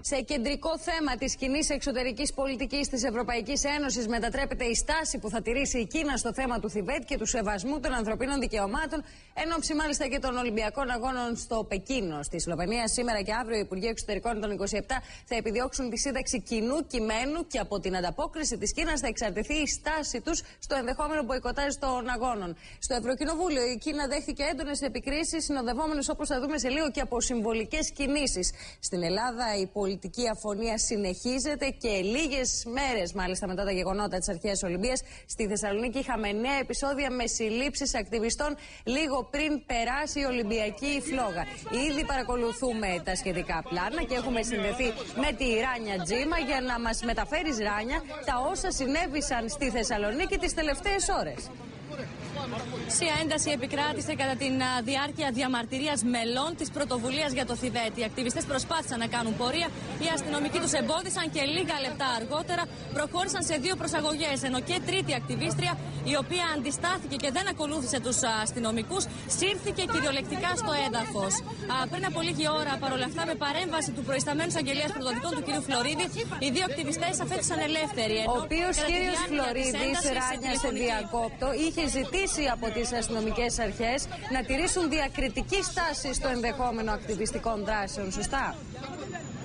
Σε κεντρικό θέμα της κοινής εξωτερικής πολιτικής της Ευρωπαϊκής Ένωσης μετατρέπεται η στάση που θα τηρήσει η Κίνα στο θέμα του Θιβέτ και του σεβασμού των ανθρωπίνων δικαιωμάτων, εν ώψη μάλιστα και των Ολυμπιακών Αγώνων στο Πεκίνο. Στη Σλοβενία σήμερα και αύριο οι Υπουργοί Εξωτερικών των 27 θα επιδιώξουν τη σύνταξη κοινού κειμένου και από την ανταπόκριση της Κίνας θα εξαρτηθεί η στάση τους στο ενδεχόμενο μποϊκοτάζ των αγώνων. Στο Ευρωκοινοβούλιο η Κίνα δέχθηκε έντονες επικρίσεις, συνοδευόμενες όπως θα δούμε σε λίγο και από συμβολικές κινήσεις. Στην Ελλάδα η πολιτική αφωνία συνεχίζεται και λίγες μέρες μάλιστα μετά τα γεγονότα της αρχαίας Ολυμπίας στη Θεσσαλονίκη είχαμε νέα επεισόδια με συλλήψεις ακτιβιστών λίγο πριν περάσει η Ολυμπιακή φλόγα. Ήδη παρακολουθούμε τα σχετικά πλάνα και έχουμε συνδεθεί με τη Ράνια Τζίμα για να μας μεταφέρεις, Ράνια, τα όσα συνέβησαν στη Θεσσαλονίκη τις τελευταίες ώρες. Σία ένταση επικράτησε κατά τη διάρκεια διαμαρτυρίας μελών της πρωτοβουλίας για το Θιβέτ. Οι ακτιβιστές προσπάθησαν να κάνουν πορεία, οι αστυνομικοί τους εμπόδισαν και λίγα λεπτά αργότερα προχώρησαν σε δύο προσαγωγές. Ενώ και τρίτη ακτιβίστρια, η οποία αντιστάθηκε και δεν ακολούθησε τους αστυνομικούς, σύρθηκε κυριολεκτικά στο έδαφος. Πριν από λίγη ώρα, παρόλα αυτά, με παρέμβαση του προϊσταμένου εισαγγελέας πρωτοδικών του κ. Φλωρίδη, οι δύο ακτιβιστές αφέθησαν ελεύθεροι. Ο οποίος κ. Φλωρίδης, Ράνια, σε διακόπτω, είχε ζητήσει από τις αστυνομικές αρχές να τηρήσουν διακριτική στάση στο ενδεχόμενο ακτιβιστικών δράσεων, σωστά?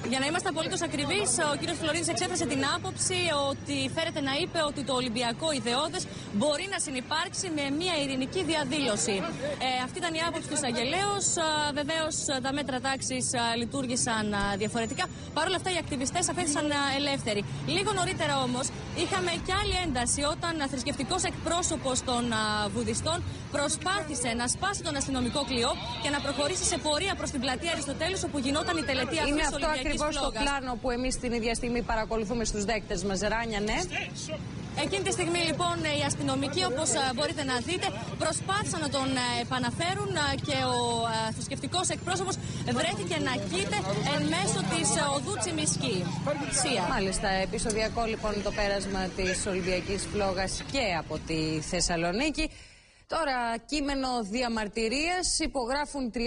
Για να είμαστε απολύτως ακριβείς, ο κ. Φλωρίδης εξέφρασε την άποψη ότι φέρεται να είπε ότι το Ολυμπιακό ιδεώδες μπορεί να συνυπάρξει με μια ειρηνική διαδήλωση. Αυτή ήταν η άποψη του εισαγγελέως. Βεβαίως τα μέτρα τάξης λειτουργήσαν διαφορετικά. Παρ' όλα αυτά οι ακτιβιστές αφέθησαν ελεύθεροι. Λίγο νωρίτερα όμως είχαμε και άλλη ένταση όταν θρησκευτικός εκπρόσωπος των βουδιστών προσπάθησε να σπάσει τον αστυνομικό κλειό και να προχωρήσει σε πορεία προς την πλατεία Αριστοτέλους όπου γινόταν η τελετή αυτής της Ολυμπιακής. Ακριβώς το πλάνο που εμείς την ίδια στιγμή παρακολουθούμε στους δέκτες μας, Ράνια, ναι. Εκείνη τη στιγμή λοιπόν οι αστυνομικοί, όπως μπορείτε να δείτε, προσπάθησαν να τον επαναφέρουν και ο θρησκευτικός εκπρόσωπος βρέθηκε να κοίται εν μέσω της οδού Τσιμισκή. Μάλιστα, επεισοδιακό λοιπόν το πέρασμα της Ολυμπιακής φλόγας και από τη Θεσσαλονίκη. Τώρα, κείμενο διαμαρτυρίας υπογράφουν 30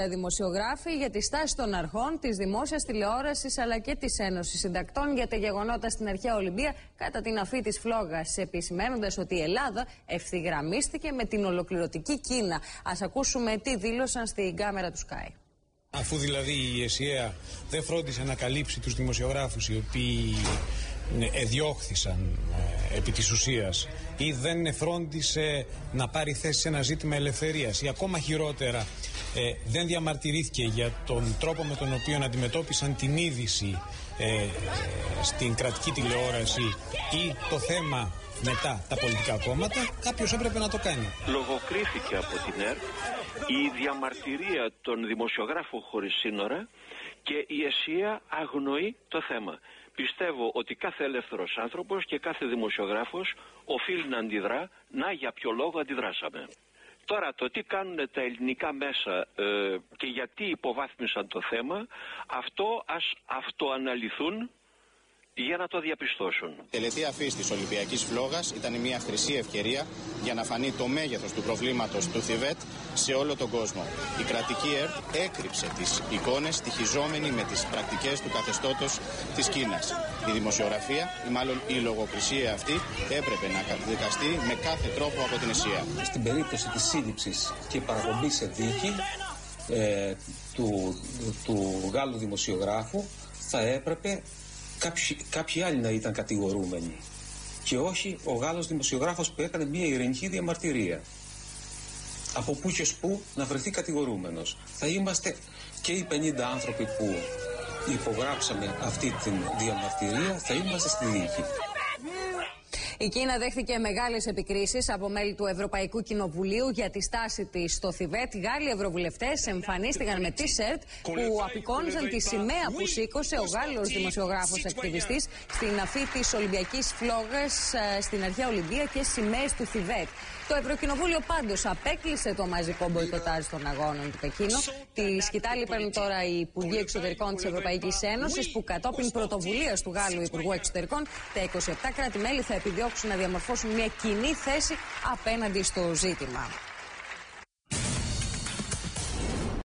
δημοσιογράφοι για τη στάση των αρχών, της δημόσιας τηλεόρασης αλλά και της Ένωσης Συντακτών για τα γεγονότα στην αρχαία Ολυμπία κατά την αφή της φλόγας, επισημαίνοντας ότι η Ελλάδα ευθυγραμμίστηκε με την ολοκληρωτική Κίνα. Ας ακούσουμε τι δήλωσαν στην κάμερα του Sky. Αφού δηλαδή η ΕΣΥΑ δεν φρόντισε να καλύψει τους δημοσιογράφους οι οποίοι εδιώχθησαν επί της ουσίας ή δεν φρόντισε να πάρει θέση σε ένα ζήτημα ελευθερίας ή ακόμα χειρότερα δεν διαμαρτυρήθηκε για τον τρόπο με τον οποίο αντιμετώπισαν την είδηση στην κρατική τηλεόραση ή το θέμα μετά τα πολιτικά κόμματα, κάποιος έπρεπε να το κάνει. Λογοκρίθηκε από την ΕΡΤ η διαμαρτυρία των δημοσιογράφων χωρίς σύνορα και η ΕΣΥΑ αγνοεί το θέμα. Πιστεύω ότι κάθε ελεύθερος άνθρωπος και κάθε δημοσιογράφος οφείλει να αντιδρά. Να, για ποιο λόγο αντιδράσαμε. Τώρα το τι κάνουν τα ελληνικά μέσα και γιατί υποβάθμισαν το θέμα, αυτό ας αυτοαναλυθούν για να το διαπιστώσουν. Η τελετή αφής της Ολυμπιακής φλόγας ήταν μια χρυσή ευκαιρία για να φανεί το μέγεθος του προβλήματος του Θιβέτ σε όλο τον κόσμο. Η κρατική ΕΡΤ έκρυψε τις εικόνες στοιχιζόμενοι με τις πρακτικές του καθεστώτος της Κίνας. Η δημοσιογραφία, ή μάλλον η λογοκρισία αυτή, έπρεπε να καταδικαστεί με κάθε τρόπο από την ΕΣΥΑ. Στην περίπτωση της σύλληψης και παραπομπής σε δίκη του Γάλλου δημοσιογράφου θα έπρεπε κάποιοι άλλοι να ήταν κατηγορούμενοι και όχι ο Γάλλος δημοσιογράφος που έκανε μια ειρηνική διαμαρτυρία. Από πού και πού να βρεθεί κατηγορούμενος. Θα είμαστε και οι 50 άνθρωποι που υπογράψαμε αυτή τη διαμαρτυρία, θα είμαστε στη δίκη. Η Κίνα δέχθηκε μεγάλες επικρίσεις από μέλη του Ευρωπαϊκού Κοινοβουλίου για τη στάση της στο Θιβέτ. Οι Γάλλοι ευρωβουλευτές εμφανίστηκαν με t-shirt που απεικόνιζαν τη σημαία που σήκωσε ο Γάλλος δημοσιογράφος ακτιβιστής στην αφή της Ολυμπιακής φλόγας στην αρχαία Ολυμπία και σημαίες του Θιβέτ. Το Ευρωκοινοβούλιο πάντως απέκλεισε το μαζικό μποϊκοτάζ των αγώνων του Πεκίνου. Τη σκητάλη παίρνουν τώρα οι Υπουργοί Εξωτερικών της Ευρωπαϊκής Ένωσης, που κατόπιν πρωτοβουλίας του Γάλλου Υπουργού Εξωτερικών, τα 27 κράτη-μέλη θα επιδιώξουν να διαμορφώσουν μια κοινή θέση απέναντι στο ζήτημα.